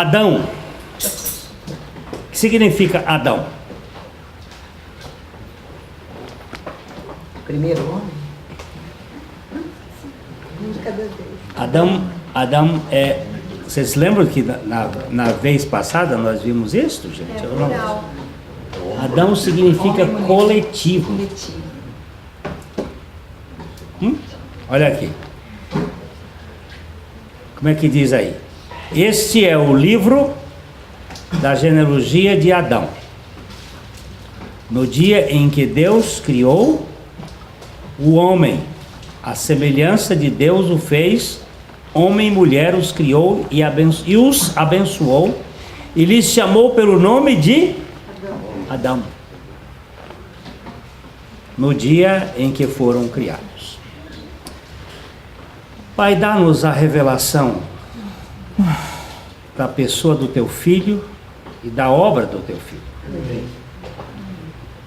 Adão. O que significa Adão? Primeiro homem? Um de cada vez. Adão é... Vocês lembram que na vez passada nós vimos isso, gente? Adão significa coletivo. Olha aqui. Como é que diz aí? Este é o livro da genealogia de Adão. No dia em que Deus criou o homem, a semelhança de Deus o fez, homem e mulher os criou e os abençoou, e lhes chamou pelo nome de Adão. No dia em que foram criados. Pai, dá-nos a revelação da pessoa do teu filho e da obra do teu filho. Amém.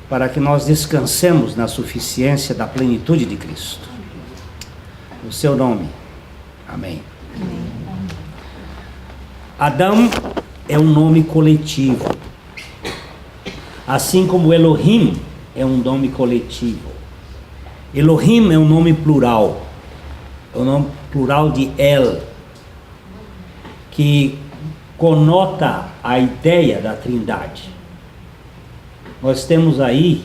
Para que nós descansemos na suficiência da plenitude de Cristo. No seu nome. Amém. Adão é um nome coletivo. Assim como Elohim é um nome coletivo. Elohim é um nome plural. É o nome plural de El, que conota a ideia da Trindade. Nós temos aí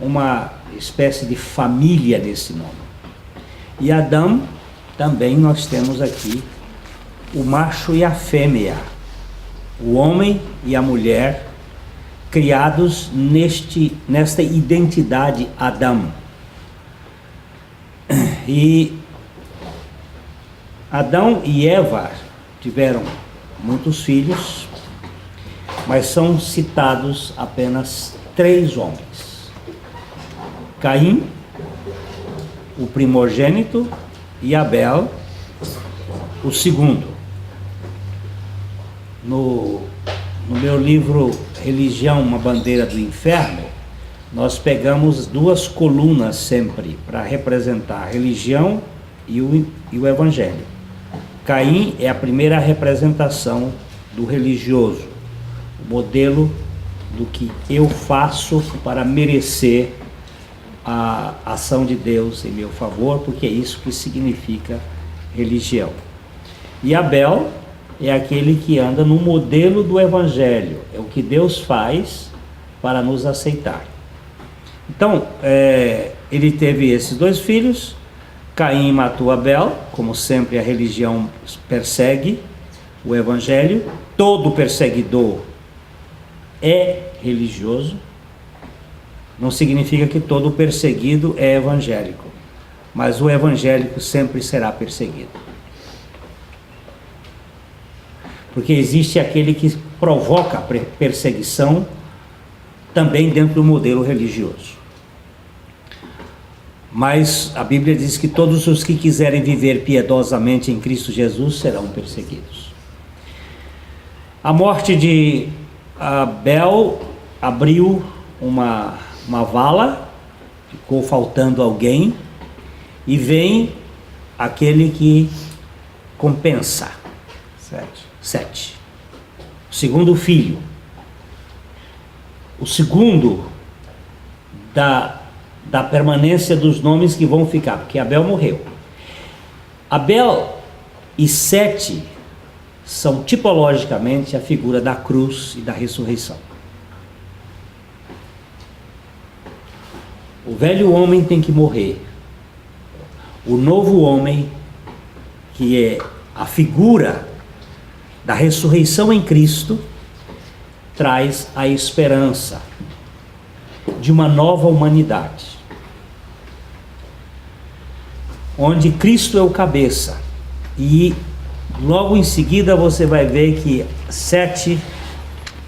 uma espécie de família nesse nome. E Adão, também nós temos aqui o macho e a fêmea, o homem e a mulher, criados nesta identidade Adão. E Adão e Eva tiveram muitos filhos, mas são citados apenas 3 homens: Caim, o primogênito, e Abel, o segundo. No meu livro Religião, uma bandeira do inferno, nós pegamos 2 colunas sempre para representar a religião e o evangelho. Caim é a primeira representação do religioso, o modelo do que eu faço para merecer a ação de Deus em meu favor, porque é isso que significa religião. E Abel é aquele que anda no modelo do evangelho, é o que Deus faz para nos aceitar. Então, ele teve esses 2 filhos. Caim matou Abel, como sempre a religião persegue o evangelho. Todo perseguidor é religioso. Não significa que todo perseguido é evangélico, mas o evangélico sempre será perseguido. Porque existe aquele que provoca perseguição também dentro do modelo religioso. Mas a Bíblia diz que todos os que quiserem viver piedosamente em Cristo Jesus serão perseguidos. A morte de Abel abriu uma vala, ficou faltando alguém, e vem aquele que compensa. 7. O segundo filho. O segundo da permanência dos nomes que vão ficar, porque Abel morreu. Abel e 7 são tipologicamente a figura da cruz e da ressurreição. O velho homem tem que morrer. O novo homem, que é a figura da ressurreição em Cristo, traz a esperança de uma nova humanidade, onde Cristo é o cabeça. E logo em seguida você vai ver que 7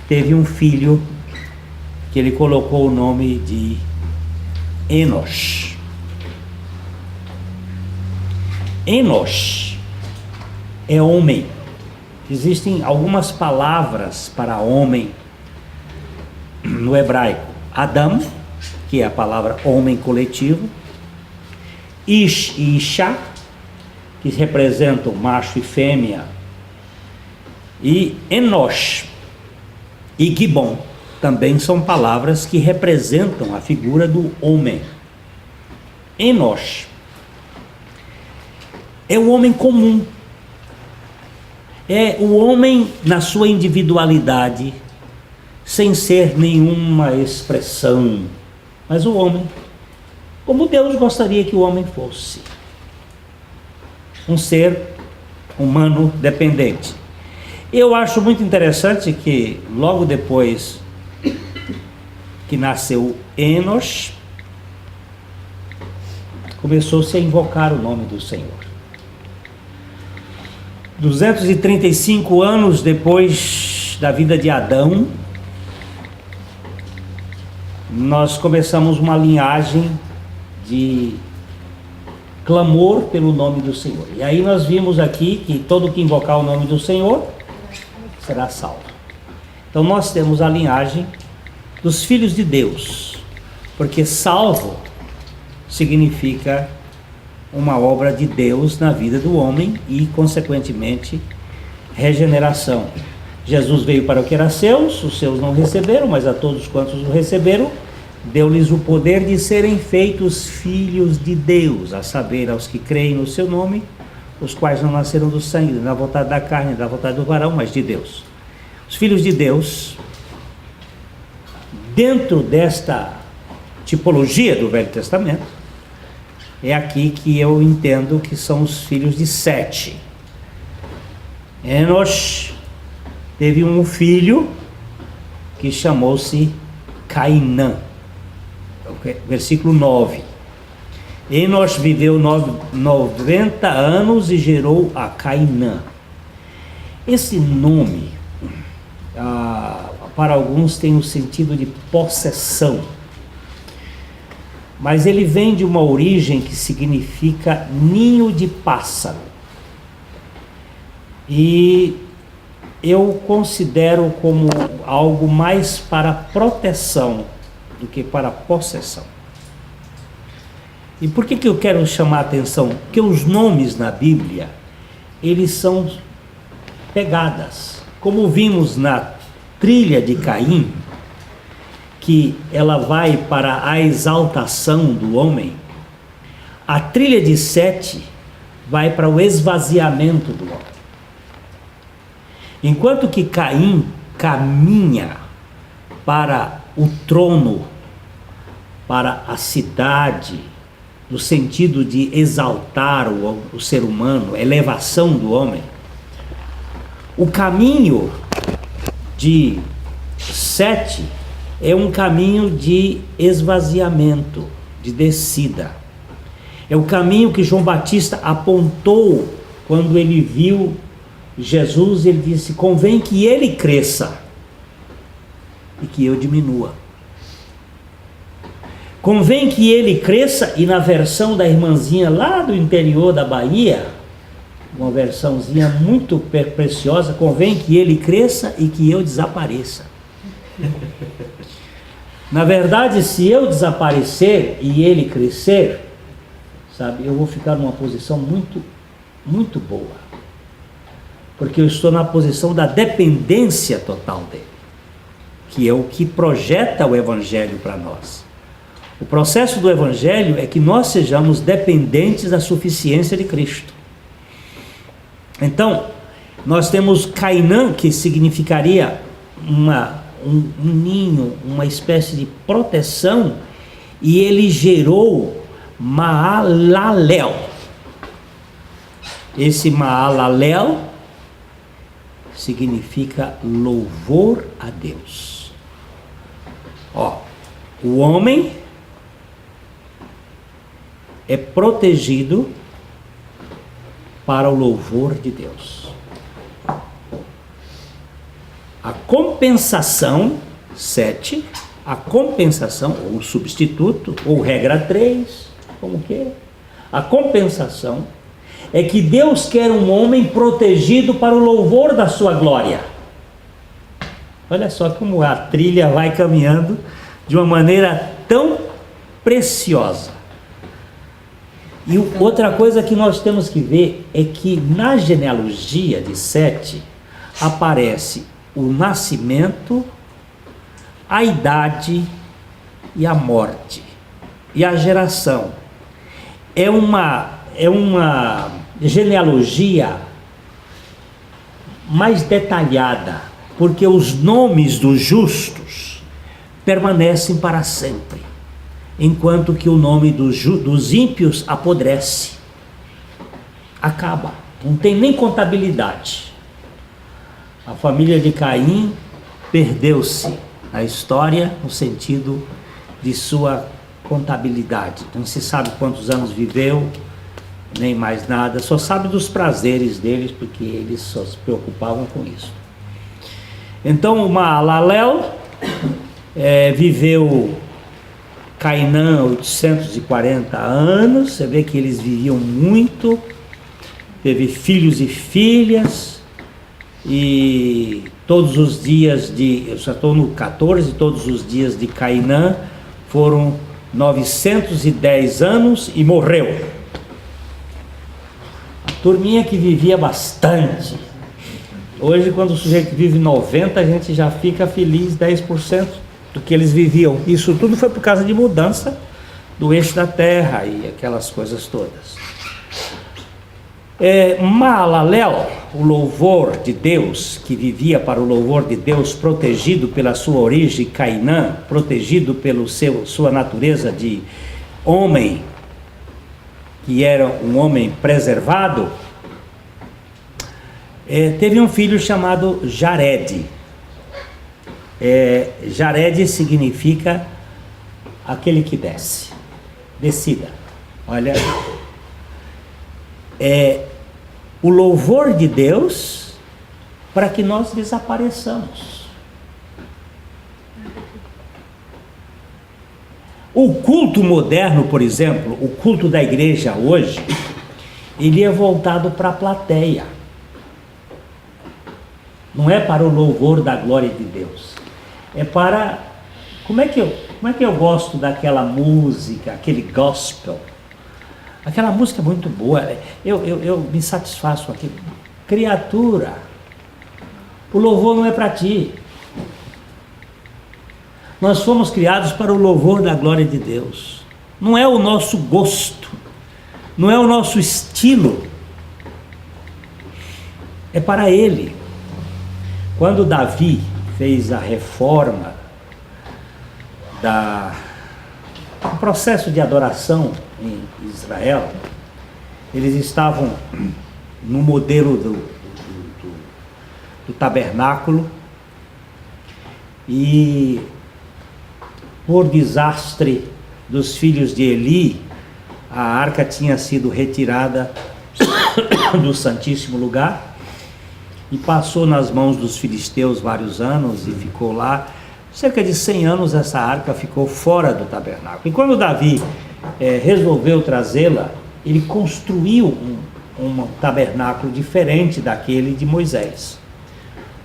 teve um filho que ele colocou o nome de Enos. Enos é homem. Existem algumas palavras para homem no hebraico. Adam, que é a palavra homem coletivo. Ish e Isha, que representam macho e fêmea. E Enosh e Gibon também são palavras que representam a figura do homem. Enosh é o homem comum, é o homem na sua individualidade, sem ser nenhuma expressão, mas o homem, como Deus gostaria que o homem fosse, um ser humano dependente. Eu acho muito interessante que logo depois que nasceu Enosh, começou-se a invocar o nome do Senhor. 235 anos depois da vida de Adão, nós começamos uma linhagem de clamor pelo nome do Senhor. E aí nós vimos aqui que todo que invocar o nome do Senhor será salvo. Então nós temos a linhagem dos filhos de Deus, porque salvo significa uma obra de Deus na vida do homem e, consequentemente, regeneração. Jesus veio para o que era seus, os seus não receberam, mas a todos quantos o receberam, deu-lhes o poder de serem feitos filhos de Deus, a saber, aos que creem no seu nome, os quais não nasceram do sangue, da vontade da carne, da vontade do varão, mas de Deus. Os filhos de Deus, dentro desta tipologia do Velho Testamento, é aqui que eu entendo que são os filhos de Sete. Enosh teve um filho que chamou-se Cainã. Versículo 9. Enosh viveu 90 anos e gerou a Cainã. Esse nome, para alguns, tem o sentido de possessão, mas ele vem de uma origem que significa ninho de pássaro. E eu considero como algo mais para proteção do que para possessão. E por que eu quero chamar a atenção? Porque os nomes na Bíblia, eles são pegadas. Como vimos na trilha de Caim, que ela vai para a exaltação do homem, a trilha de Sete vai para o esvaziamento do homem. Enquanto que Caim caminha para o trono, para a cidade, no sentido de exaltar o ser humano, a elevação do homem, o caminho de Sete é um caminho de esvaziamento, de descida. É o caminho que João Batista apontou quando ele viu Jesus. Ele disse: convém que ele cresça e que eu diminua. Convém que ele cresça, e na versão da irmãzinha lá do interior da Bahia, uma versãozinha muito preciosa, convém que ele cresça e que eu desapareça. Na verdade, se eu desaparecer e ele crescer, sabe, eu vou ficar numa posição muito, muito boa, porque eu estou na posição da dependência total dele, que é o que projeta o Evangelho para nós. O processo do Evangelho é que nós sejamos dependentes da suficiência de Cristo. Então, nós temos Cainã, que significaria um ninho, uma espécie de proteção, e ele gerou Maalalel. Esse Maalalel significa louvor a Deus. O homem é protegido para o louvor de Deus. A compensação, 7, a compensação, ou substituto, ou regra 3, como queira, a compensação é que Deus quer um homem protegido para o louvor da sua glória. Olha só como a trilha vai caminhando de uma maneira tão preciosa. E outra coisa que nós temos que ver é que na genealogia de Sete, aparece o nascimento, a idade e a morte. E a geração. É uma genealogia mais detalhada, porque os nomes dos justos permanecem para sempre, enquanto que o nome dos ímpios apodrece, acaba, não tem nem contabilidade. A família de Caim perdeu-se na história no sentido de sua contabilidade, não se sabe quantos anos viveu, nem mais nada, só sabe dos prazeres deles, porque eles só se preocupavam com isso. Então o Maalalel viveu Cainã 840 anos, você vê que eles viviam muito, teve filhos e filhas, e todos os dias eu já estou no 14, todos os dias de Cainã foram 910 anos e morreu. Turminha que vivia bastante. Hoje, quando o sujeito vive 90, a gente já fica feliz 10% do que eles viviam. Isso tudo foi por causa de mudança do eixo da Terra e aquelas coisas todas. Maalalel, o louvor de Deus, que vivia para o louvor de Deus, protegido pela sua origem, Cainã, protegido pela sua natureza de homem, que era um homem preservado, teve um filho chamado Jared. Jared significa aquele que desce, descida. Olha, o louvor de Deus para que nós desapareçamos. O culto moderno, por exemplo, o culto da igreja hoje, ele é voltado para a plateia. Não é para o louvor da glória de Deus. É para... Como é que eu gosto daquela música, aquele gospel? Aquela música é muito boa. Eu me satisfaço aqui. Criatura, o louvor não é para ti. Nós fomos criados para o louvor da glória de Deus. Não é o nosso gosto, não é o nosso estilo, é para Ele. Quando Davi fez a reforma do processo de adoração em Israel, eles estavam no modelo do tabernáculo, e por desastre dos filhos de Eli, a arca tinha sido retirada do Santíssimo Lugar e passou nas mãos dos filisteus vários anos e ficou lá. Cerca de 100 anos essa arca ficou fora do tabernáculo. E quando Davi resolveu trazê-la, ele construiu um tabernáculo diferente daquele de Moisés.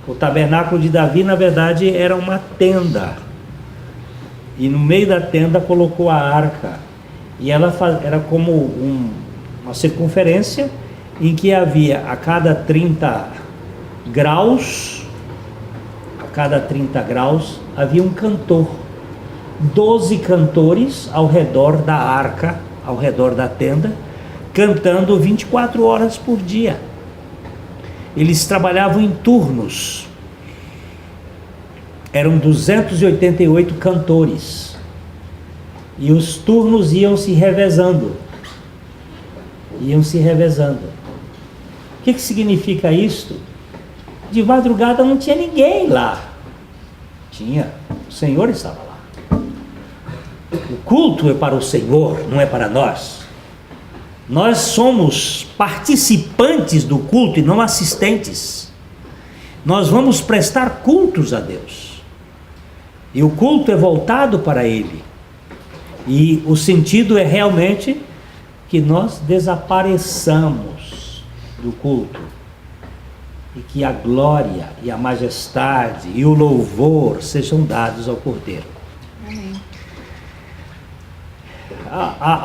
O tabernáculo de Davi, na verdade, era uma tenda. E no meio da tenda colocou a arca. E ela era como uma circunferência em que havia a cada 30 graus, havia um cantor. 12 cantores ao redor da arca, ao redor da tenda, cantando 24 horas por dia. Eles trabalhavam em turnos. Eram 288 cantores. E os turnos iam se revezando. O que significa isto? De madrugada não tinha ninguém lá. Tinha, o Senhor estava lá. O culto é para o Senhor, não é para nós. Nós somos participantes do culto e não assistentes. Nós vamos prestar cultos a Deus. E o culto é voltado para Ele. E o sentido é realmente que nós desapareçamos do culto. E que a glória e a majestade e o louvor sejam dados ao Cordeiro. Amém.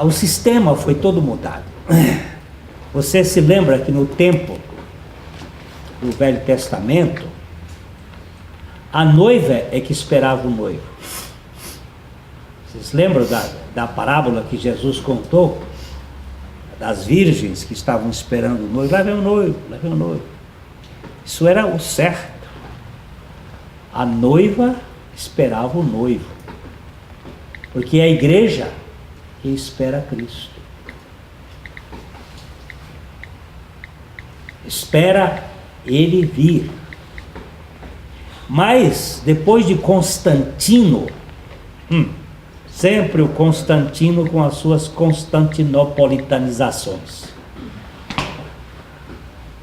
O sistema foi todo mudado. Você se lembra que no templo do Velho Testamento, a noiva é que esperava o noivo. Vocês lembram da parábola que Jesus contou? Das virgens que estavam esperando o noivo. Lá vem o noivo, lá vem o noivo. Isso era o certo. A noiva esperava o noivo. Porque é a igreja que espera Cristo. Espera ele vir. Mas, depois de Constantino, sempre o Constantino com as suas constantinopolitanizações.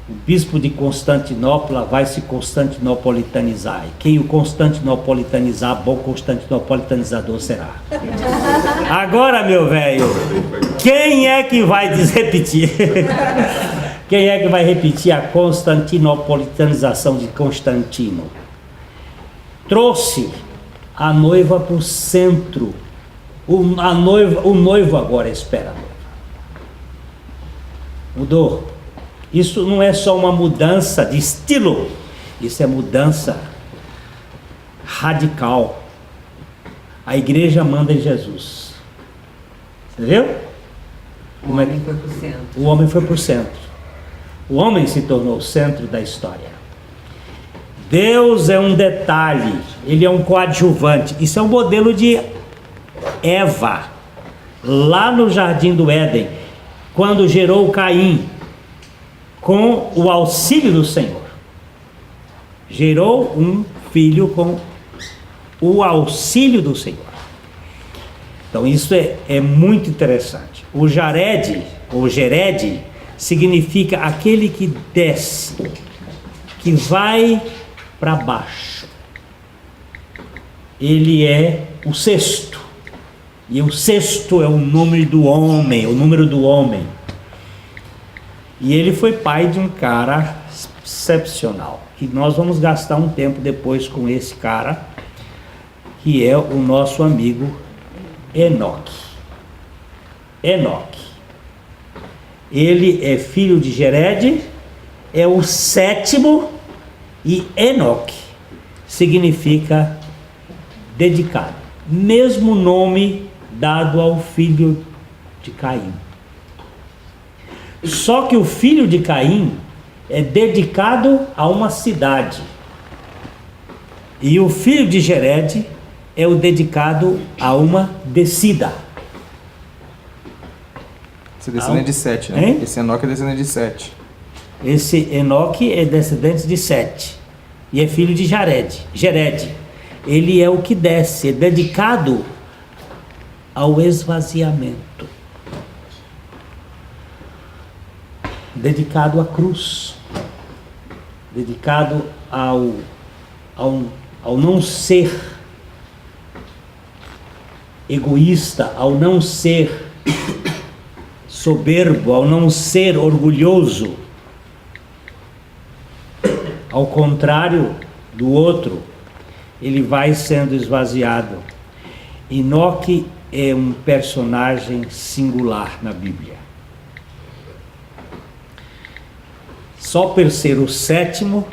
O bispo de Constantinopla vai se constantinopolitanizar. E quem o constantinopolitanizar, bom constantinopolitanizador será. Agora, meu velho, quem é que vai desrepetir? Quem é que vai repetir a constantinopolitanização de Constantino? Trouxe a noiva para o centro. O noivo agora espera a noiva. Mudou. Isso não é só uma mudança de estilo, isso é mudança radical. A igreja manda em Jesus. Você viu? O homem foi para o centro. O homem foi para o centro. O homem se tornou o centro da história. Deus é um detalhe, ele é um coadjuvante. Isso é um modelo de Eva, lá no Jardim do Éden, quando gerou Caim, com o auxílio do Senhor. Gerou um filho com o auxílio do Senhor. Então isso é muito interessante. O Jared, ou Gered, significa aquele que desce, que vai para baixo. Ele é o sexto. E o sexto é o número do homem, E ele foi pai de um cara excepcional. E nós vamos gastar um tempo depois com esse cara, que é o nosso amigo Enoque. Enoque. Ele é filho de Gered, é o sétimo, e Enoque significa dedicado. Mesmo nome dado ao filho de Caim. Só que o filho de Caim é dedicado a uma cidade. E o filho de Gered é o dedicado a uma descida. Esse é descendente de Sete, né? Hein? Esse Enoque é descendente de Sete. Esse Enoque é descendente de Sete. E é filho de Gered. Ele é o que desce, é dedicado ao esvaziamento. Dedicado à cruz. Dedicado ao não ser egoísta, ao não ser soberbo, ao não ser orgulhoso. Ao contrário do outro, ele vai sendo esvaziado. Enoque é um personagem singular na Bíblia. Só por ser o sétimo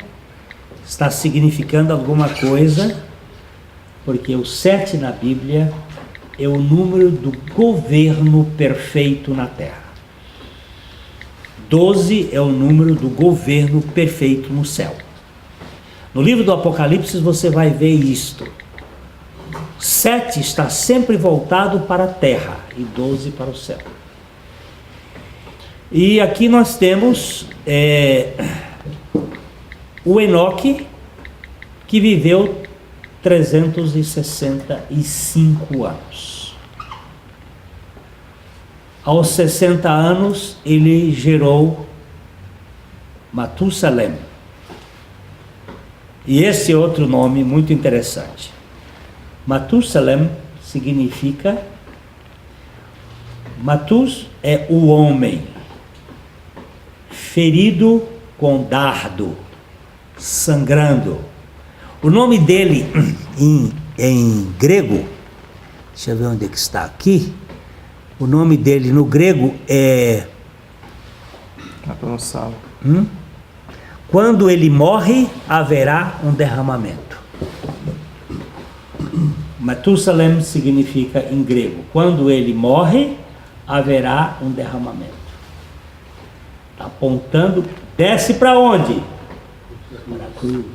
está significando alguma coisa, porque o 7 na Bíblia é o número do governo perfeito na terra. 12 é o número do governo perfeito no céu. No livro do Apocalipse você vai ver isto. 7 está sempre voltado para a terra e 12 para o céu. E aqui nós temos o Enoque, que viveu 365 anos. Aos 60 anos ele gerou Matusalém. E esse outro nome muito interessante. Matusalém significa, Matus é o homem, ferido com dardo, sangrando. O nome dele em grego, deixa eu ver onde é que está aqui. O nome dele no grego é... quando ele morre, haverá um derramamento. Matusalém significa em grego, quando ele morre, haverá um derramamento. Está apontando, desce para onde? Para a cruz.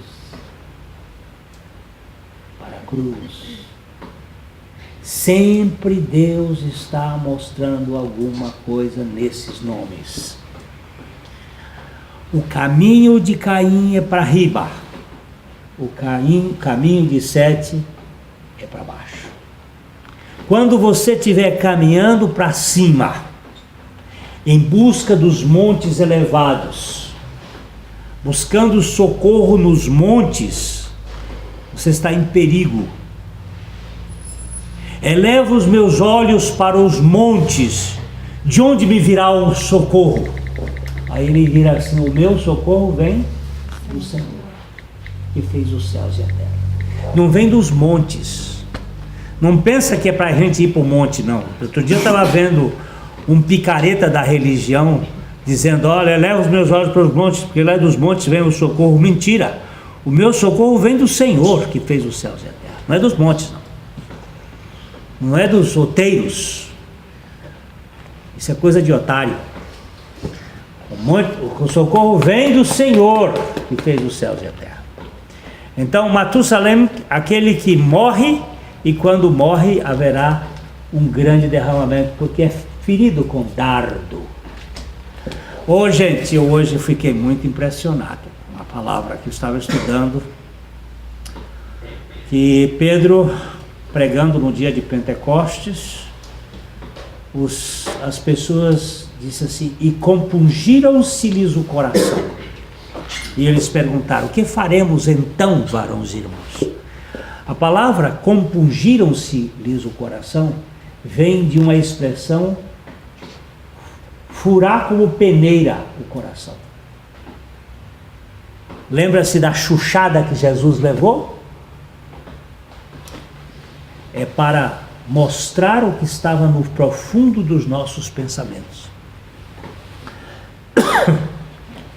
Para a cruz. Sempre Deus está mostrando alguma coisa nesses nomes. O caminho de Caim é para riba. O caminho de Sete é para baixo. Quando você estiver caminhando para cima, em busca dos montes elevados, buscando socorro nos montes, você está em perigo. Elevo os meus olhos para os montes, de onde me virá o socorro? Aí ele vira assim: o meu socorro vem do Senhor, que fez os céus e a terra. Não vem dos montes. Não pensa que é para a gente ir para o monte, não. Outro dia eu estava vendo um picareta da religião dizendo: olha, eleva os meus olhos para os montes, porque lá dos montes vem o socorro. Mentira. O meu socorro vem do Senhor, que fez os céus e a terra. Não é dos montes, não. Não é dos outeiros. Isso é coisa de otário. O socorro vem do Senhor, que fez os céus e a terra. Então, Matusalém, aquele que morre, e quando morre haverá um grande derramamento, porque é ferido com dardo. Gente, eu hoje fiquei muito impressionado com uma palavra que eu estava estudando, que Pedro, pregando no dia de Pentecostes, as pessoas disse assim: e compungiram-se-lhes o coração. E eles perguntaram: o que faremos então, varões e irmãos? A palavra compungiram-se-lhes o coração vem de uma expressão furar como peneira o coração. Lembra-se da chuchada que Jesus levou? É para mostrar o que estava no profundo dos nossos pensamentos.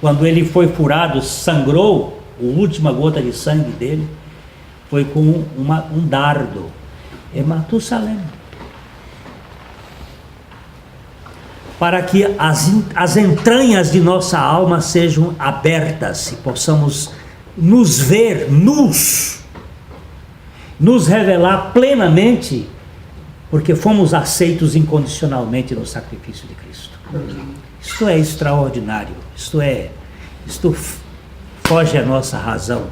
Quando ele foi furado, sangrou, a última gota de sangue dele foi com um dardo. É Matusalém. Para que as entranhas de nossa alma sejam abertas e possamos nos ver nus, nos revelar plenamente, porque fomos aceitos incondicionalmente no sacrifício de Cristo. Isto é extraordinário, isto foge à nossa razão.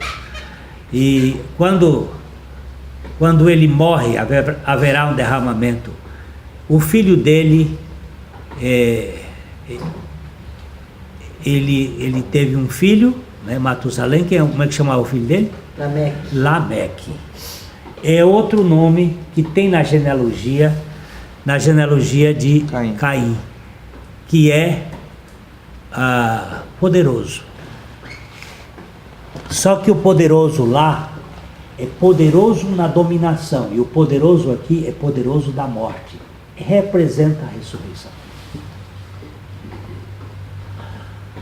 E quando ele morre, haverá um derramamento. O filho dele, ele teve um filho, né, Matusalém, como é que chamava o filho dele? Lameque. É outro nome que tem na genealogia de Caim, que é poderoso. Só que o poderoso lá é poderoso na dominação, e o poderoso aqui é poderoso da morte. Representa a ressurreição.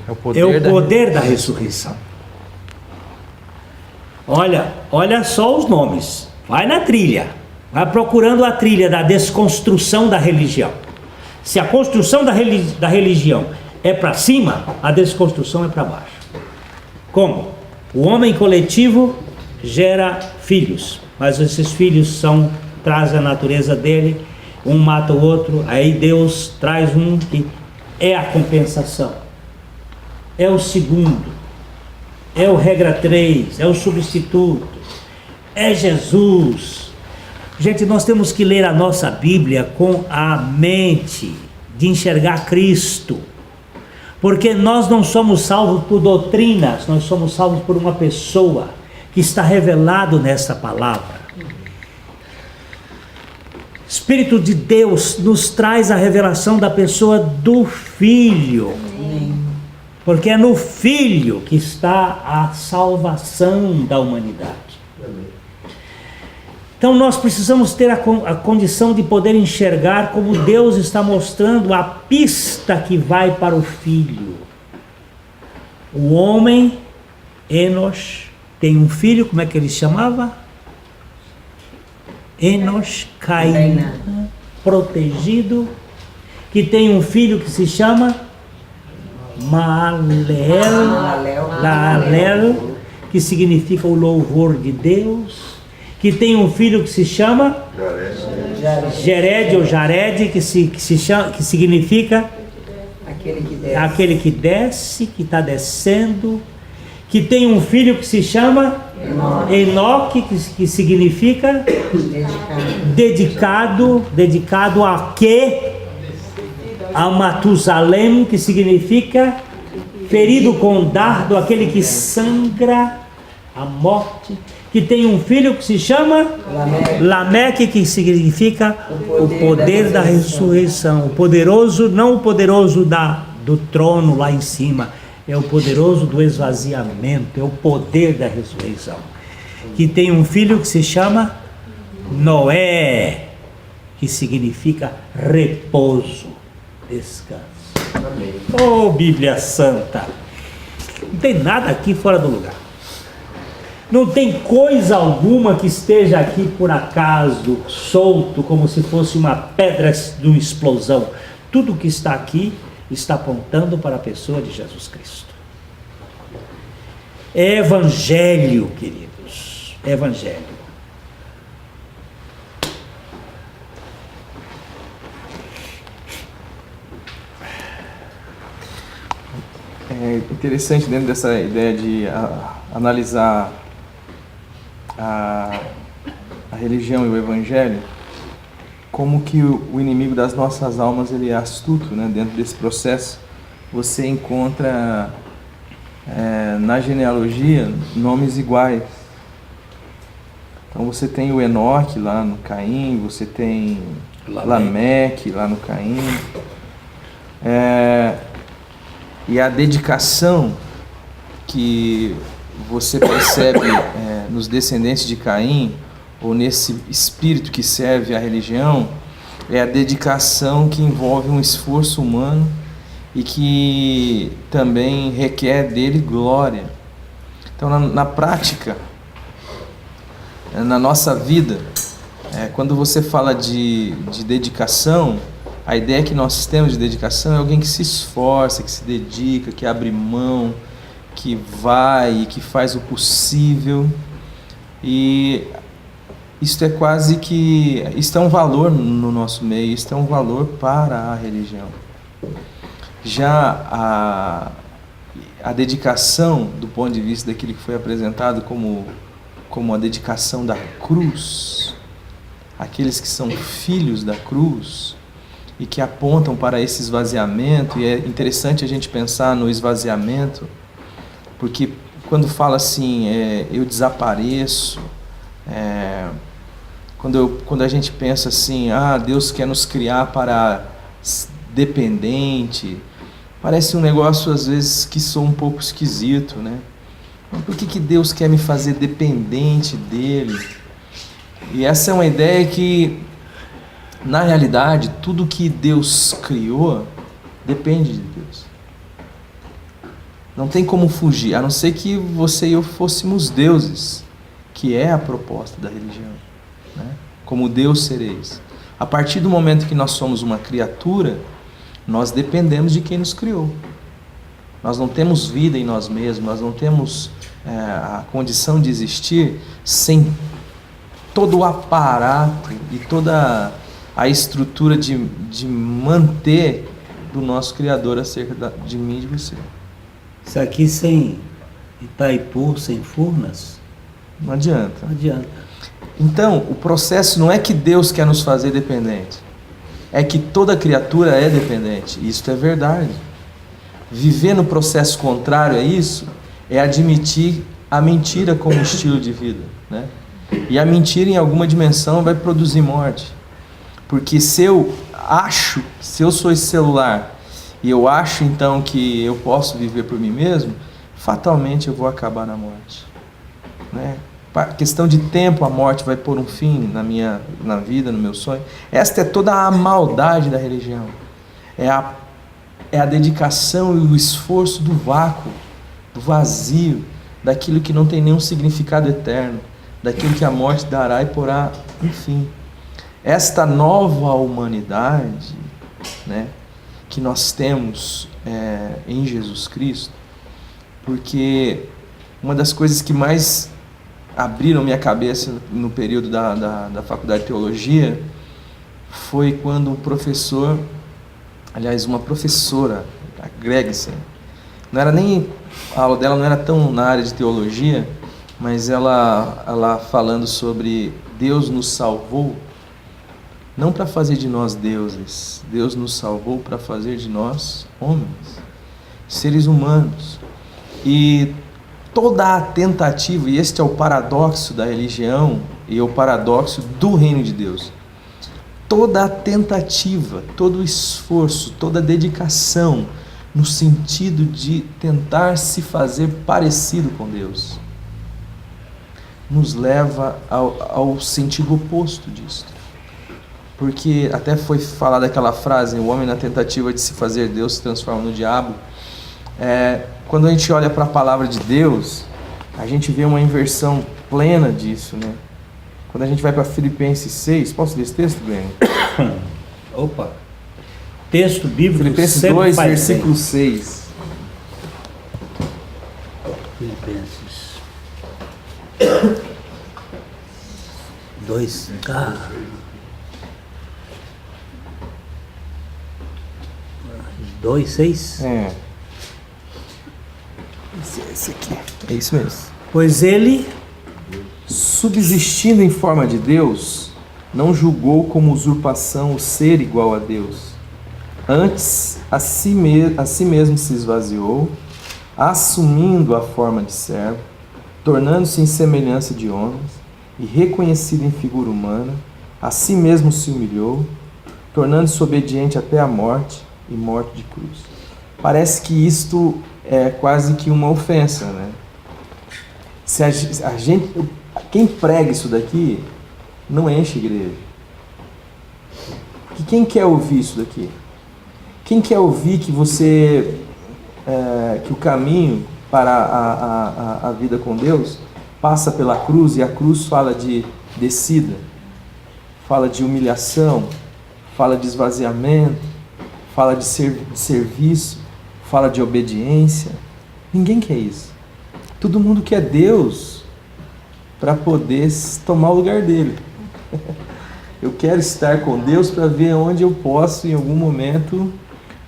É o poder da ressurreição. Olha só os nomes. Vai na trilha. Vai procurando a trilha da desconstrução da religião. Se a construção da religião é para cima, a desconstrução é para baixo. Como? O homem coletivo gera filhos, mas esses filhos trazem a natureza dele, um mata o outro, aí Deus traz um que é a compensação, é o segundo, é o regra 3, é o substituto, é Jesus. Gente, nós temos que ler a nossa Bíblia com a mente de enxergar Cristo, porque nós não somos salvos por doutrinas, nós somos salvos por uma pessoa que está revelado nessa palavra. Espírito de Deus nos traz a revelação da pessoa do Filho, porque é no Filho que está a salvação da humanidade. Então nós precisamos ter a condição de poder enxergar como Deus está mostrando a pista que vai para o Filho. O homem Enos tem um filho, como é que ele chamava? Enos, Caim, protegido, que tem um filho que se chama Maalel, que significa o louvor de Deus, que tem um filho que se chama Jared, que significa aquele que desce, que está descendo, que tem um filho que se chama Enoque, que significa dedicado a quê? A Matusalém, que significa ferido com dardo, aquele que sangra a morte, que tem um filho que se chama Lameque, que significa o poder da ressurreição. O poderoso, não o poderoso do trono lá em cima, é o poderoso do esvaziamento, é o poder da ressurreição. Que tem um filho que se chama Noé, que significa repouso, descanso. Oh, Bíblia Santa! Não tem nada aqui fora do lugar. Não tem coisa alguma que esteja aqui por acaso, solto, como se fosse uma pedra de uma explosão. Tudo que está aqui está apontando para a pessoa de Jesus Cristo. É evangelho, queridos. É evangelho. É interessante dentro dessa ideia de analisar a religião e o evangelho, como que o inimigo das nossas almas ele é astuto, né? Dentro desse processo você encontra na genealogia nomes iguais. Então você tem o Enoque lá no Caim, você tem Lameque lá no Caim, e a dedicação que você percebe nos descendentes de Caim, ou nesse espírito que serve a religião, é a dedicação que envolve um esforço humano e que também requer dele glória. Então, na prática, na nossa vida, quando você fala de dedicação, a ideia que nós temos de dedicação é alguém que se esforça, que se dedica, que abre mão, que vai e que faz o possível. E isto é quase que... Isto é um valor no nosso meio, isto é um valor para a religião. Já a dedicação, do ponto de vista daquilo que foi apresentado como a dedicação da cruz, aqueles que são filhos da cruz e que apontam para esse esvaziamento, e é interessante a gente pensar no esvaziamento, porque quando fala assim, eu desapareço, quando a gente pensa assim, Deus quer nos criar para dependente, parece um negócio às vezes que soa um pouco esquisito, né? Por que Deus quer me fazer dependente dele? E essa é uma ideia que, na realidade, tudo que Deus criou depende de Deus. Não tem como fugir, a não ser que você e eu fôssemos deuses, que é a proposta da religião, né? Como Deus sereis. A partir do momento que nós somos uma criatura, nós dependemos de quem nos criou. Nós não temos vida em nós mesmos, nós não temos a condição de existir sem todo o aparato e toda a estrutura de manter do nosso Criador acerca de mim e de você. Isso aqui sem Itaipu, sem Furnas, não adianta. Não adianta. Então, o processo não é que Deus quer nos fazer dependente, é que toda criatura é dependente. Isso é verdade. Viver no processo contrário a isso é admitir a mentira como estilo de vida, né? E a mentira em alguma dimensão vai produzir morte. Porque se eu sou esse celular e eu acho então que eu posso viver por mim mesmo, fatalmente eu vou acabar na morte, né? Questão de tempo, a morte vai pôr um fim na vida, no meu sonho. Esta é toda a maldade da religião. É a dedicação e o esforço do vácuo, do vazio, daquilo que não tem nenhum significado eterno, daquilo que a morte dará e porá, enfim. Esta nova humanidade, né, que nós temos em Jesus Cristo, porque uma das coisas que mais abriram minha cabeça no período da faculdade de teologia foi quando um professor, aliás, uma professora, a Gregson, não era nem, a aula dela não era tão na área de teologia, mas ela falando sobre Deus nos salvou, não para fazer de nós deuses, Deus nos salvou para fazer de nós homens, seres humanos. E toda a tentativa, e este é o paradoxo da religião e o paradoxo do reino de Deus, toda a tentativa, todo o esforço, toda a dedicação no sentido de tentar se fazer parecido com Deus, nos leva ao sentido oposto disso. Porque até foi falada aquela frase, o homem na tentativa de se fazer Deus se transforma no diabo. Quando a gente olha para a palavra de Deus, a gente vê uma inversão plena disso, né? Quando a gente vai para Filipenses 6, posso ler esse texto, Glenn? Opa! Texto bíblico. Filipenses 2, versículo 6. Filipenses 2. 2, 6? Esse aqui. É isso mesmo. Pois ele, subsistindo em forma de Deus, não julgou como usurpação o ser igual a Deus. Antes, a si mesmo se esvaziou, assumindo a forma de servo, tornando-se em semelhança de homens, e reconhecido em figura humana, a si mesmo se humilhou, tornando-se obediente até a morte, e morte de cruz. Parece que isto é quase que uma ofensa, né? Se a gente, quem prega isso daqui não enche a igreja. E quem quer ouvir isso daqui? Quem quer ouvir que você que o caminho para a vida com Deus passa pela cruz, e a cruz fala de descida, fala de humilhação, fala de esvaziamento, fala de serviço, fala de obediência? Ninguém quer isso. Todo mundo quer Deus para poder tomar o lugar dele. Eu quero estar com Deus para ver onde eu posso, em algum momento.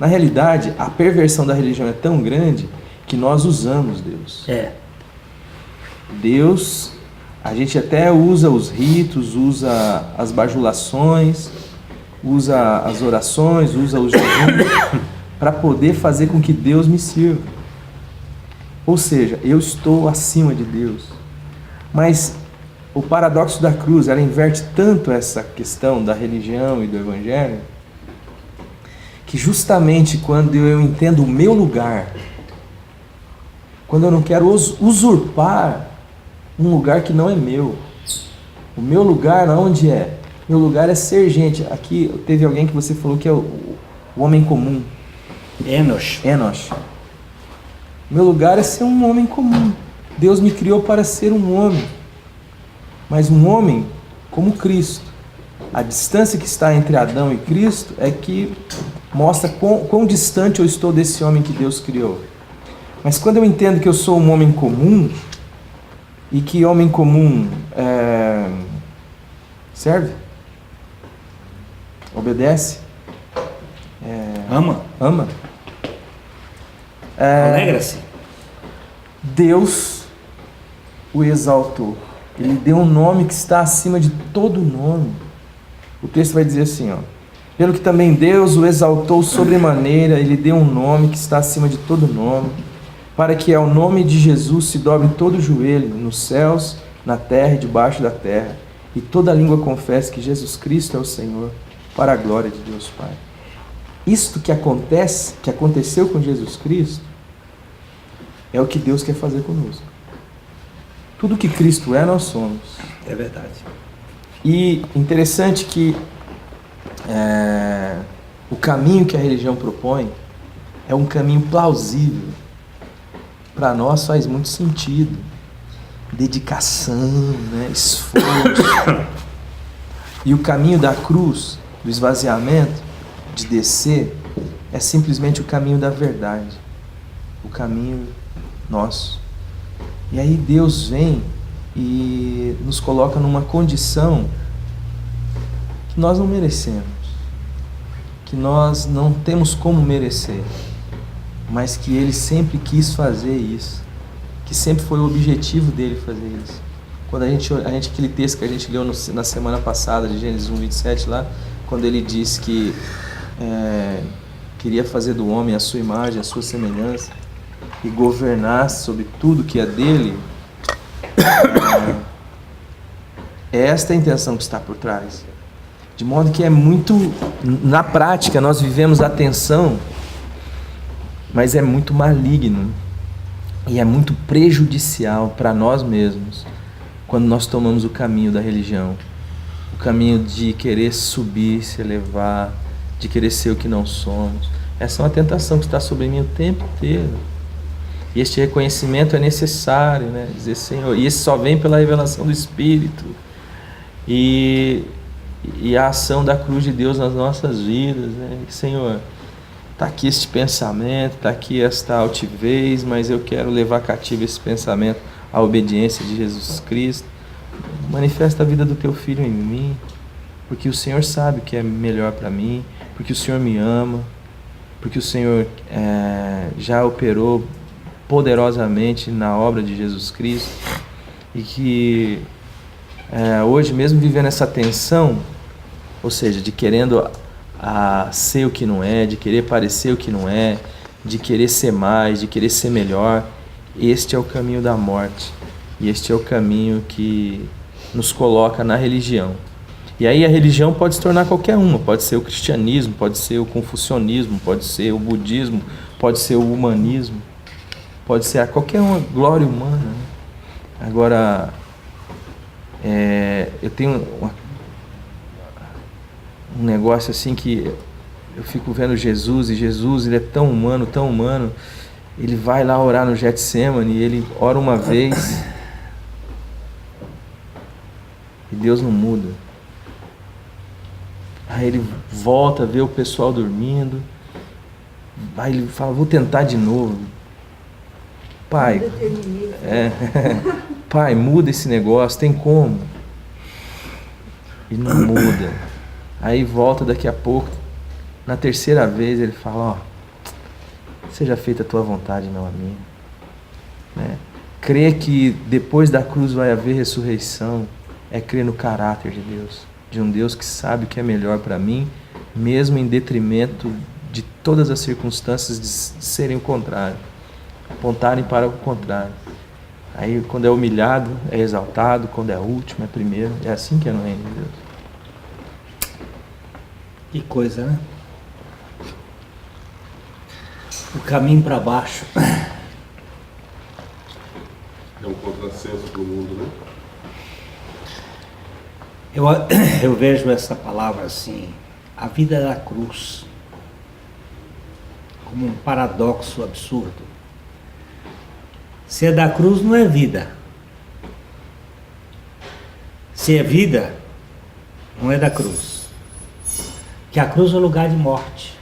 Na realidade, a perversão da religião é tão grande que nós usamos Deus. Deus, a gente até usa os ritos, usa as bajulações, usa as orações, usa os jejuns para poder fazer com que Deus me sirva. Ou seja, eu estou acima de Deus. Mas o paradoxo da cruz, ela inverte tanto essa questão da religião e do evangelho, que justamente quando eu entendo o meu lugar, quando eu não quero usurpar um lugar que não é meu, o meu lugar onde é? Meu lugar é ser gente. Aqui teve alguém que você falou que é o homem comum. Enosh. Meu lugar é ser um homem comum. Deus me criou para ser um homem. Mas um homem como Cristo. A distância que está entre Adão e Cristo é que mostra quão distante eu estou desse homem que Deus criou. Mas quando eu entendo que eu sou um homem comum, e que homem comum serve, obedece, ama, alegra-se, Deus o exaltou. Ele deu um nome que está acima de todo nome. O texto vai dizer assim, pelo que também Deus o exaltou sobremaneira, ele deu um nome que está acima de todo nome, para que ao nome de Jesus se dobre todo o joelho, nos céus, na terra e debaixo da terra, e toda língua confesse que Jesus Cristo é o Senhor, para a glória de Deus Pai. Isto que aconteceu com Jesus Cristo, é o que Deus quer fazer conosco. Tudo que Cristo é, nós somos. É verdade. E interessante que o caminho que a religião propõe é um caminho plausível. Para nós faz muito sentido. dedicação, né? Esforço. E o caminho da cruz, do esvaziamento, de descer, é simplesmente o caminho da verdade, o caminho nosso. E aí Deus vem e nos coloca numa condição que nós não merecemos, que nós não temos como merecer, mas que Ele sempre quis fazer isso, que sempre foi o objetivo dele fazer isso. Quando a gente aquele texto que a gente leu na semana passada, de Gênesis 1:27 lá, quando ele diz que queria fazer do homem a sua imagem, a sua semelhança, e governar sobre tudo que é dele, é esta a intenção que está por trás. De modo que é muito, na prática, nós vivemos a tensão, mas é muito maligno e é muito prejudicial para nós mesmos quando nós tomamos o caminho da religião, o caminho de querer subir, se elevar, de querer ser o que não somos. Essa é uma tentação que está sobre mim o tempo inteiro. E este reconhecimento é necessário, né? Dizer, Senhor, e esse só vem pela revelação do Espírito e a ação da cruz de Deus nas nossas vidas, né? Senhor, está aqui este pensamento, está aqui esta altivez, mas eu quero levar cativo esse pensamento à obediência de Jesus Cristo. Manifesta a vida do teu Filho em mim, porque o Senhor sabe o que é melhor para mim, porque o Senhor me ama, porque o Senhor já operou poderosamente na obra de Jesus Cristo, e que hoje, mesmo vivendo essa tensão, ou seja, de querendo ser o que não é, de querer parecer o que não é, de querer ser mais, de querer ser melhor, este é o caminho da morte, e este é o caminho que nos coloca na religião. E aí a religião pode se tornar qualquer uma, pode ser o cristianismo, pode ser o confucionismo, pode ser o budismo, pode ser o humanismo, pode ser qualquer uma glória humana, né? Agora, eu tenho um negócio assim que eu fico vendo Jesus, e Jesus, ele é tão humano, ele vai lá orar no Getsemane, e ele ora uma vez, e Deus não muda. Aí ele volta a ver o pessoal dormindo, aí ele fala, vou tentar de novo. Pai, Pai, muda esse negócio, tem como? E não muda. Aí volta daqui a pouco, na terceira vez ele fala, seja feita a tua vontade, não a minha. Né? Crer que depois da cruz vai haver ressurreição é crer no caráter de Deus, de um Deus que sabe o que é melhor para mim, mesmo em detrimento de todas as circunstâncias de serem o contrário, apontarem para o contrário. Aí quando é humilhado, é exaltado, quando é último, é primeiro. É assim que é no reino de Deus. Que coisa, né? O caminho para baixo. É um contrassenso para o mundo, né? Eu vejo essa palavra assim, a vida da cruz, como um paradoxo absurdo. Ser da cruz não é vida. Se é vida, não é da cruz. Que a cruz é o lugar de morte.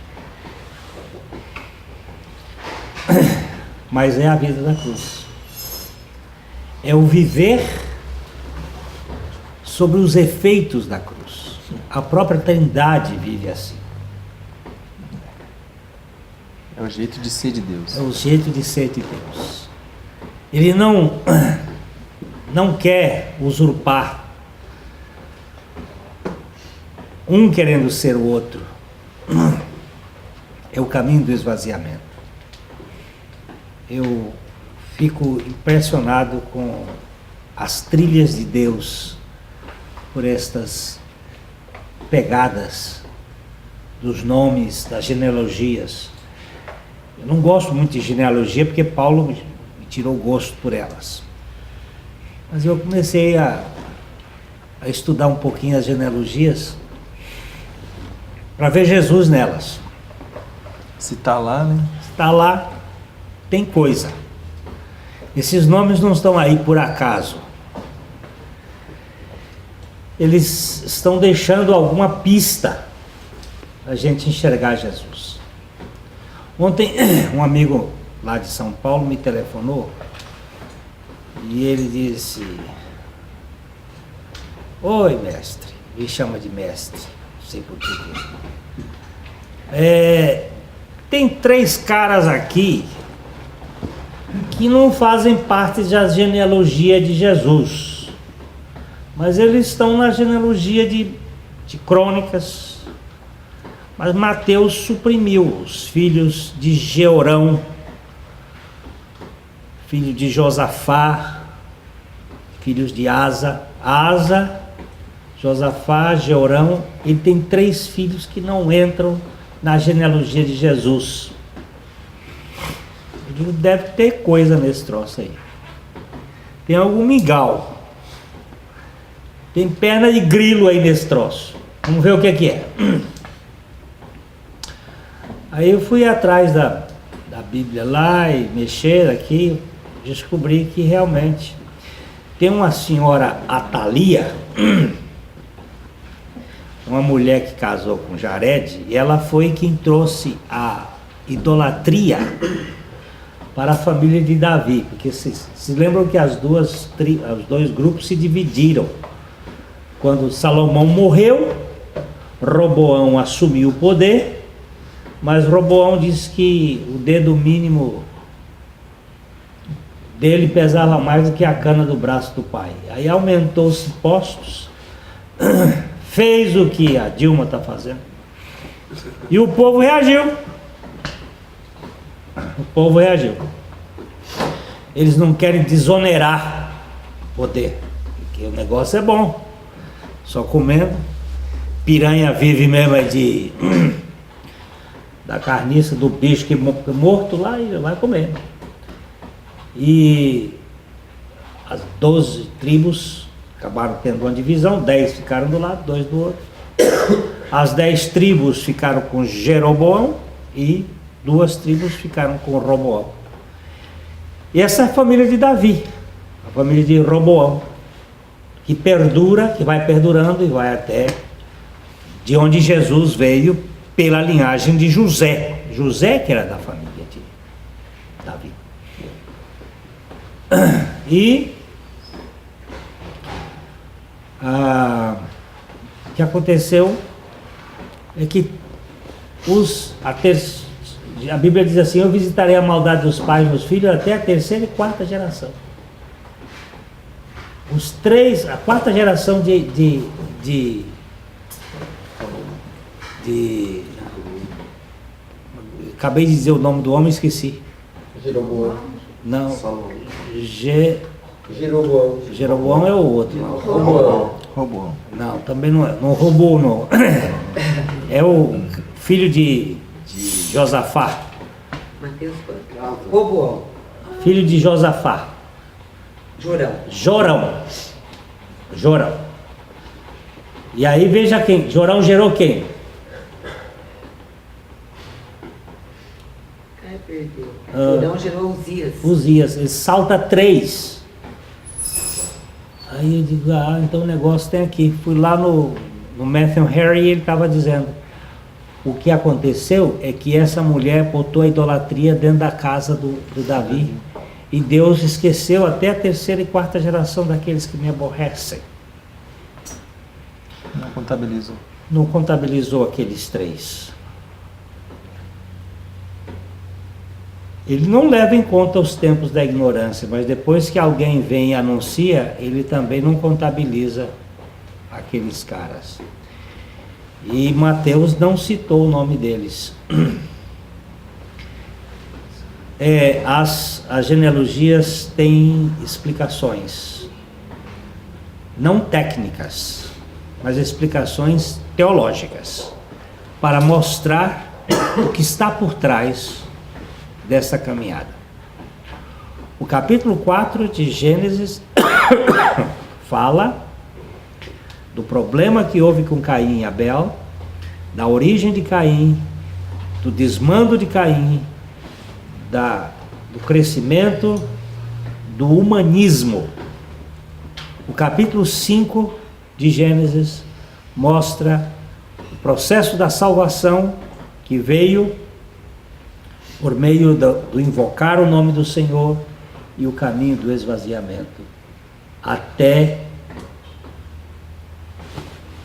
Mas é a vida da cruz. É o viver sobre os efeitos da cruz. A própria Trindade vive assim. É o jeito de ser de Deus. É o jeito de ser de Deus. Ele não quer usurpar, um querendo ser o outro. É o caminho do esvaziamento. Eu fico impressionado com as trilhas de Deus por estas pegadas dos nomes, das genealogias. Eu não gosto muito de genealogia porque Paulo me tirou o gosto por elas. Mas eu comecei a estudar um pouquinho as genealogias para ver Jesus nelas. Se está lá, né? Está lá, tem coisa. Esses nomes não estão aí por acaso. Eles estão deixando alguma pista para a gente enxergar Jesus. Ontem, um amigo lá de São Paulo me telefonou e ele disse: oi, mestre. Me chama de mestre, não sei por que. Tem 3 caras aqui que não fazem parte da genealogia de Jesus, mas eles estão na genealogia de Crônicas. Mas Mateus suprimiu os filhos de Jeorão, filho de Josafá, filhos de Asa, Josafá, Jeorão. Ele tem 3 filhos que não entram na genealogia de Jesus. Eu digo, deve ter coisa nesse troço aí. Tem algum mingau. Tem perna de grilo aí nesse troço. Vamos ver o que é. Aí eu fui atrás da Bíblia lá e mexer aqui, descobri que realmente tem uma senhora Atalia, uma mulher que casou com Jared, e ela foi quem trouxe a idolatria para a família de Davi, porque se lembram que os 2 grupos se dividiram. Quando Salomão morreu, Roboão assumiu o poder, mas Roboão disse que o dedo mínimo dele pesava mais do que a cana do braço do pai. Aí aumentou os impostos, fez o que a Dilma está fazendo, e o povo reagiu. Eles não querem desonerar poder, porque o negócio é bom. Só comendo. Piranha vive mesmo da carniça do bicho que é morto lá, e vai comer. E as 12 tribos acabaram tendo uma divisão, 10 ficaram do lado, 2 do outro. As 10 tribos ficaram com Jeroboão e 2 tribos ficaram com Roboão. E essa é a família de Davi, a família de Roboão, que perdura, que vai perdurando e vai até de onde Jesus veio, pela linhagem de José. José que era da família de Davi. E o que aconteceu é que a Bíblia diz assim: eu visitarei a maldade dos pais dos filhos até a 3ª e 4ª geração. A 4ª geração acabei de dizer o nome do homem, esqueci. Jeroboão. Não. Jeroboão. Jeroboão é o outro. Roboão. Não, também não é. Não roubou, não. É o filho de Josafá. Mateus Roboão. Filho de Josafá. Jorão. E aí veja quem. Jorão gerou quem? Perdeu. Jorão gerou Uzias. Ele salta 3. Aí eu digo, então o negócio tem aqui. Fui lá no Matthew Henry e ele estava dizendo: o que aconteceu é que essa mulher botou a idolatria dentro da casa do Davi, e Deus esqueceu até a 3ª e 4ª geração daqueles que me aborrecem. Não contabilizou aqueles 3. Ele não leva em conta os tempos da ignorância, mas depois que alguém vem e anuncia, ele também não contabiliza aqueles caras. E Mateus não citou o nome deles. As genealogias têm explicações, não técnicas, mas explicações teológicas, para mostrar o que está por trás dessa caminhada. O capítulo 4 de Gênesis fala do problema que houve com Caim e Abel, da origem de Caim, do desmando de Caim, do crescimento do humanismo. O capítulo 5 de Gênesis mostra o processo da salvação que veio por meio do invocar o nome do Senhor e o caminho do esvaziamento até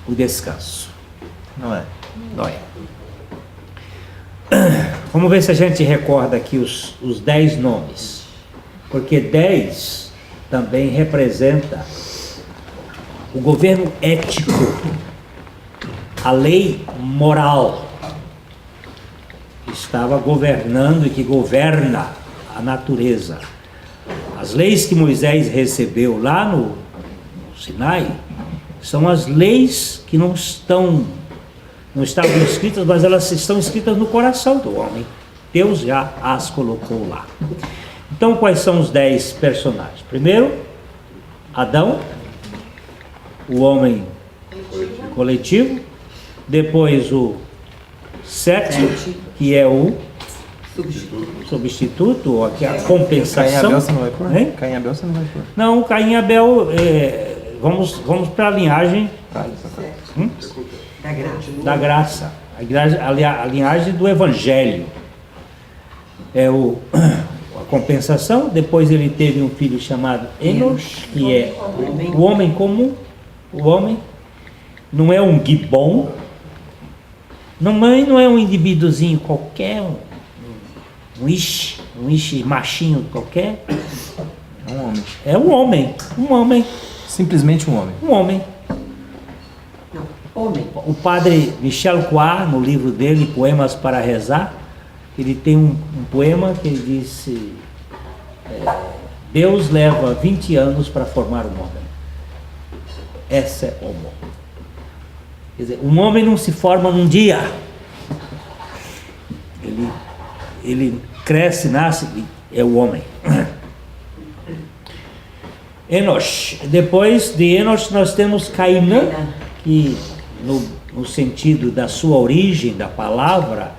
o descanso. Não é? Noé. Vamos ver se a gente recorda aqui os 10 nomes, porque 10 também representa o governo ético, a lei moral que estava governando e que governa a natureza. As leis que Moisés recebeu lá no Sinai são as leis que não estavam escritas, mas elas estão escritas no coração do homem. Deus já as colocou lá. Então, quais são os 10 personagens? Primeiro, Adão, o homem coletivo. Depois, o Sete, que é o substituto, ou aqui a compensação. Caim e Abel você não vai pôr? Hein? Caim e Abel você não vai pôr? Não, Caim e Abel, vamos para a linhagem Da graça. da graça, a linhagem do evangelho. É a compensação. Depois ele teve um filho chamado Enos, que é o homem comum. O homem não é um gibon, não é um indivíduozinho qualquer, um ishi machinho qualquer. É um homem. É um homem, Simplesmente um homem. um homem. Não, homem. O padre Michel Coir, no livro dele, Poemas para Rezar, ele tem um poema que ele disse: Deus leva 20 anos para formar um homem. Essa é homo. Quer dizer, um homem não se forma num dia. Ele cresce, nasce, é o homem. Enos. Depois de Enos nós temos Cainã, que no sentido da sua origem, da palavra,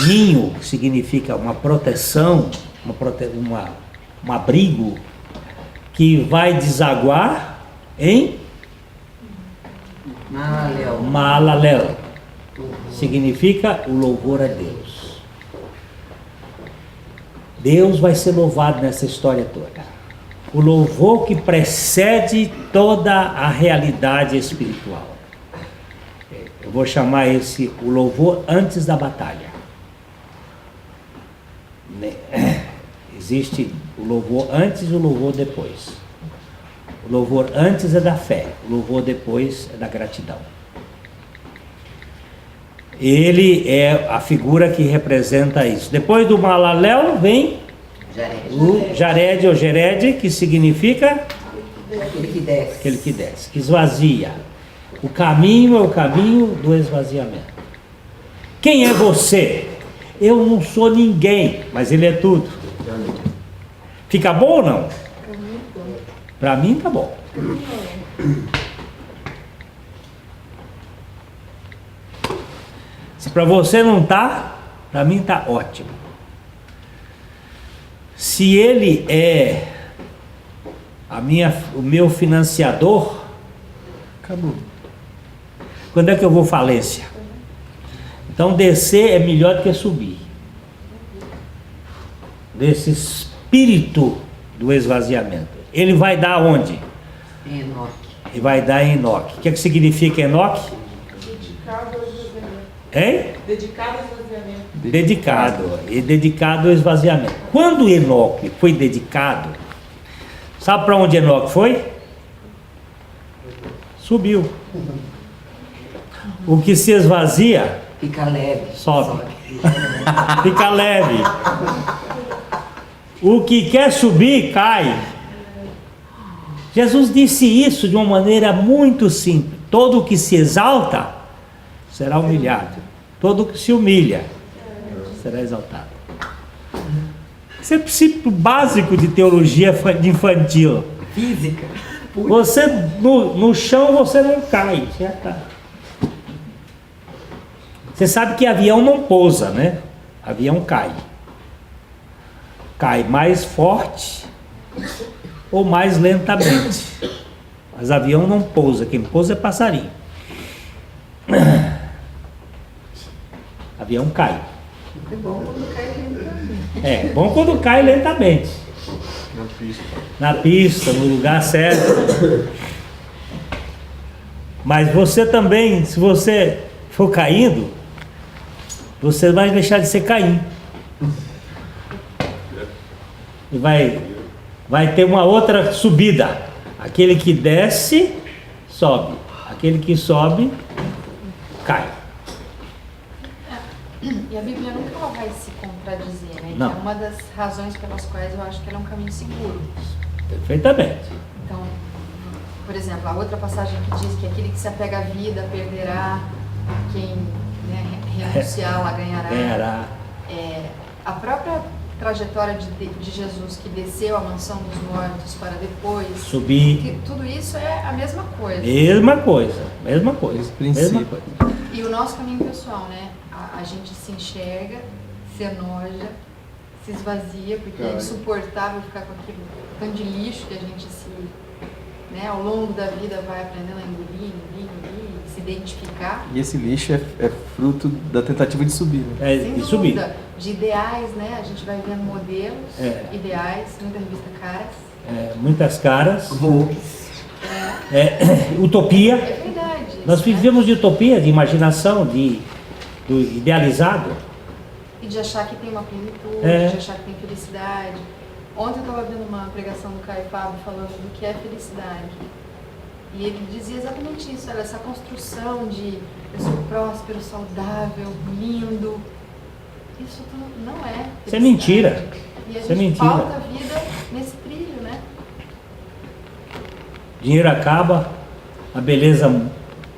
ninho, que significa uma proteção, um abrigo, que vai desaguar em Maalalel. Significa o louvor a Deus. Deus vai ser louvado nessa história toda. O louvor que precede toda a realidade espiritual. Eu vou chamar esse o louvor antes da batalha. Existe o louvor antes e o louvor depois. O louvor antes é da fé, o louvor depois é da gratidão. Ele é a figura que representa isso. Depois do Maalalel vem o Jared ou Gered, que significa Aquele que desce. aquele que desce, que esvazia. O caminho é o caminho do esvaziamento. Quem é você? Eu não sou ninguém, mas ele é tudo. Fica bom ou não? Para mim tá bom. Se para você não tá, para mim tá ótimo. Se ele é o meu financiador, Acabou. quando é que eu vou falência? Então descer é melhor do que subir. Desse espírito do esvaziamento. Ele vai dar onde? Enoque. Ele vai dar em Enoque. O que significa Enoque? Dedicado ao esvaziamento. Hein? Dedicado ao esvaziamento. Dedicado. E dedicado ao esvaziamento. Quando Enoque foi dedicado, sabe para onde Enoque foi? Subiu. O que se esvazia, Fica leve. sobe. Fica leve. O que quer subir, cai. Jesus disse isso de uma maneira muito simples. Todo o que se exalta será humilhado. Todo o que se humilha será exaltado. Isso é princípio básico de teologia infantil. Física. Você no chão você não cai. Você sabe que avião não pousa, né? Avião cai. Cai mais forte, ou mais lentamente. Mas avião não pousa, quem pousa é passarinho. Avião cai. É bom quando cai lentamente. É bom quando cai lentamente. Na pista. Na pista, no lugar certo. Mas você também, se você for caindo, você vai deixar de ser Caim. E vai ter uma outra subida. Aquele que desce, sobe. Aquele que sobe, cai. E a Bíblia nunca ela vai se contradizer, né? Não. Que é uma das razões pelas quais eu acho que ela é um caminho seguro. Perfeitamente. Então, por exemplo, a outra passagem que diz que aquele que se apega à vida perderá, quem né, renunciá-la ganhará. Era A própria trajetória de Jesus que desceu à mansão dos mortos para depois subir. que tudo isso é a mesma coisa. Mesma coisa. Mesma coisa. Esse princípio. Mesma coisa. E o nosso caminho pessoal, né? A gente se enxerga, se enoja, se esvazia, porque é insuportável ficar com aquilo tanto de lixo que a gente né, ao longo da vida vai aprendendo a engolir, se identificar. E esse lixo é fruto da tentativa de subir. Né? Sem De subir. dúvida, de ideais, né? A gente vai vendo modelos, ideais, muita revista Caras. Muitas caras. Volks. Utopia. É verdade. Nós né? vivemos de utopia, de imaginação, do idealizado. E de achar que tem uma plenitude, de achar que tem felicidade. Ontem eu estava vendo uma pregação do Caio Fábio falando do que é felicidade. E ele dizia exatamente isso, olha, essa construção de eu sou próspero, saudável, lindo. Isso tudo não é felicidade. Isso é mentira. E a Isso é gente mentira. pauta a vida nesse trilho, né? Dinheiro acaba, a beleza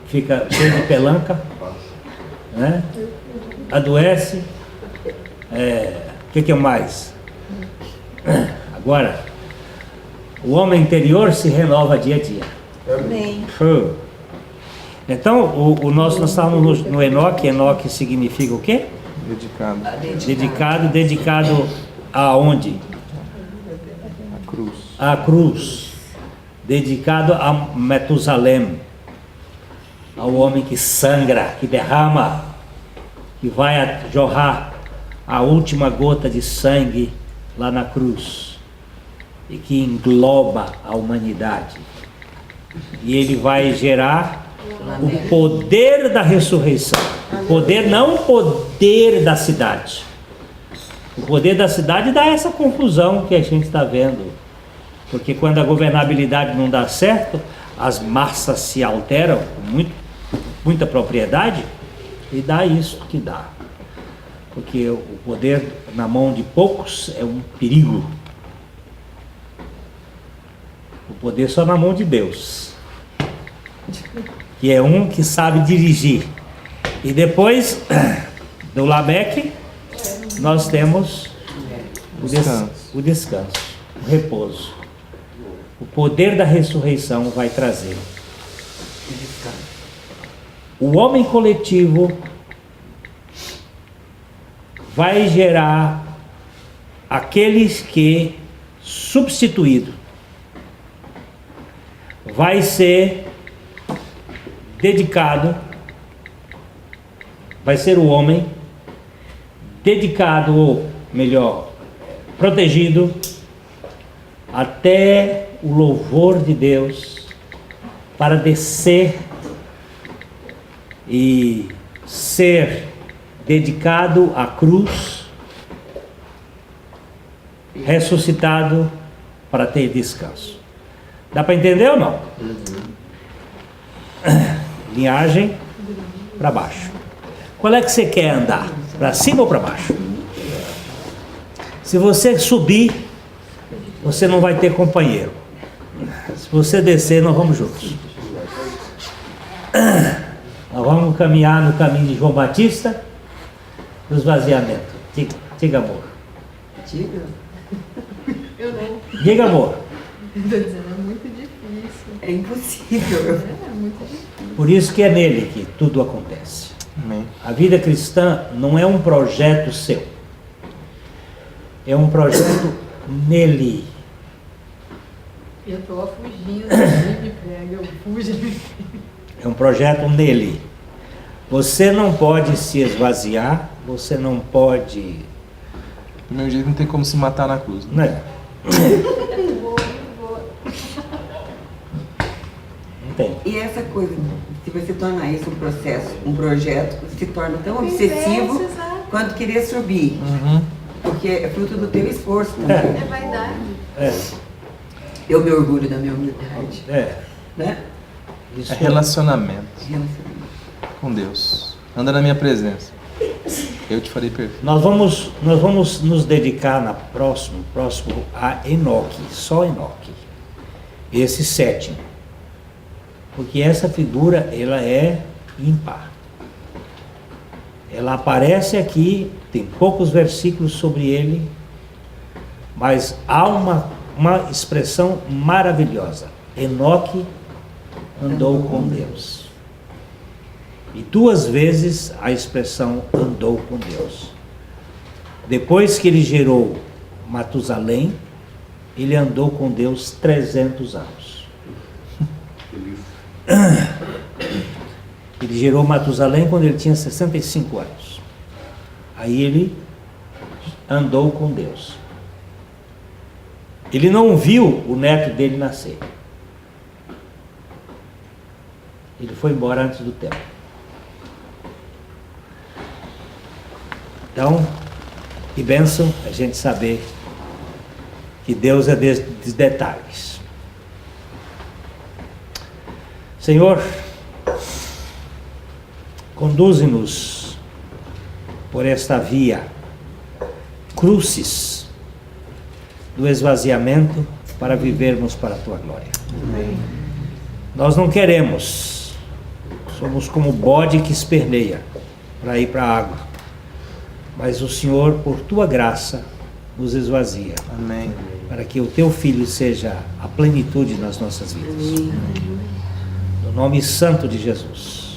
fica cheia de pelanca, né? Adoece. O que mais? Agora, o homem interior se renova dia a dia. Amém. Então, nós estávamos no Enoque. Enoque significa o quê? Dedicado Dedicado aonde? à cruz. A cruz, dedicado a Metusalém, ao homem que sangra, que derrama, que vai jorrar a última gota de sangue lá na cruz e que engloba a humanidade. E ele vai gerar o poder da ressurreição. O poder, não o poder da cidade. O poder da cidade dá essa confusão que a gente está vendo. Porque quando a governabilidade não dá certo, as massas se alteram com muita propriedade e dá isso que dá. Porque o poder na mão de poucos é um perigo. O poder só na mão de Deus, que é um que sabe dirigir. E depois do Lameque, nós temos o descanso, o repouso. O poder da ressurreição vai trazer. O homem coletivo vai gerar aqueles que, substituído, vai ser dedicado, vai ser o homem dedicado, ou melhor, protegido, até o louvor de Deus, para descer e ser dedicado à cruz, ressuscitado para ter descanso. Dá para entender ou não? Linhagem para baixo. Qual é que você quer andar? Para cima ou para baixo? Se você subir, você não vai ter companheiro. Se você descer, nós vamos juntos. Nós vamos caminhar no caminho de João Batista, do esvaziamento. Diga, amor. Diga. Eu não. Diga, amor. Estou dizendo, é muito difícil. É impossível. É muito difícil. Por isso que é nele que tudo acontece. Amém. A vida cristã não é um projeto seu. É um projeto nele. Eu tô fugindo, ele me pega, eu fujo. É um projeto nele. Você não pode se esvaziar, você não pode... Do mesmo jeito não tem como se matar na cruz. Né? Né? Não tem. E essa coisa, se você tornar isso um processo, um projeto, se torna tão obsessivo quanto querer subir. Uhum. Porque é fruto do teu esforço também. É vaidade. É, Eu me orgulho da minha humildade. Né? isso É relacionamento Relacionamento. com Deus. Anda na minha presença. Eu te farei perfeito. Nós vamos nos dedicar na próximo a Enoque, só Enoque. Esse sétimo. Porque essa figura, ela é ímpar. Ela aparece aqui, tem poucos versículos sobre ele, mas há uma expressão maravilhosa. Enoque andou com Deus. E 2 vezes a expressão andou com Deus. Depois que ele gerou Matusalém, ele andou com Deus 300 anos. Ele gerou Matusalém quando ele tinha 65 anos. Aí ele andou com Deus. Ele não viu o neto dele nascer. Ele foi embora antes do tempo. Então, que bênção a gente saber que Deus é dos detalhes. Senhor, conduze-nos por esta via crucis do esvaziamento para vivermos para a Tua glória. Amém. Nós não queremos, somos como bode que esperneia para ir para a água. Mas o Senhor, por Tua graça, nos esvazia. Amém. Para que o Teu Filho seja a plenitude nas nossas vidas. No nome santo de Jesus.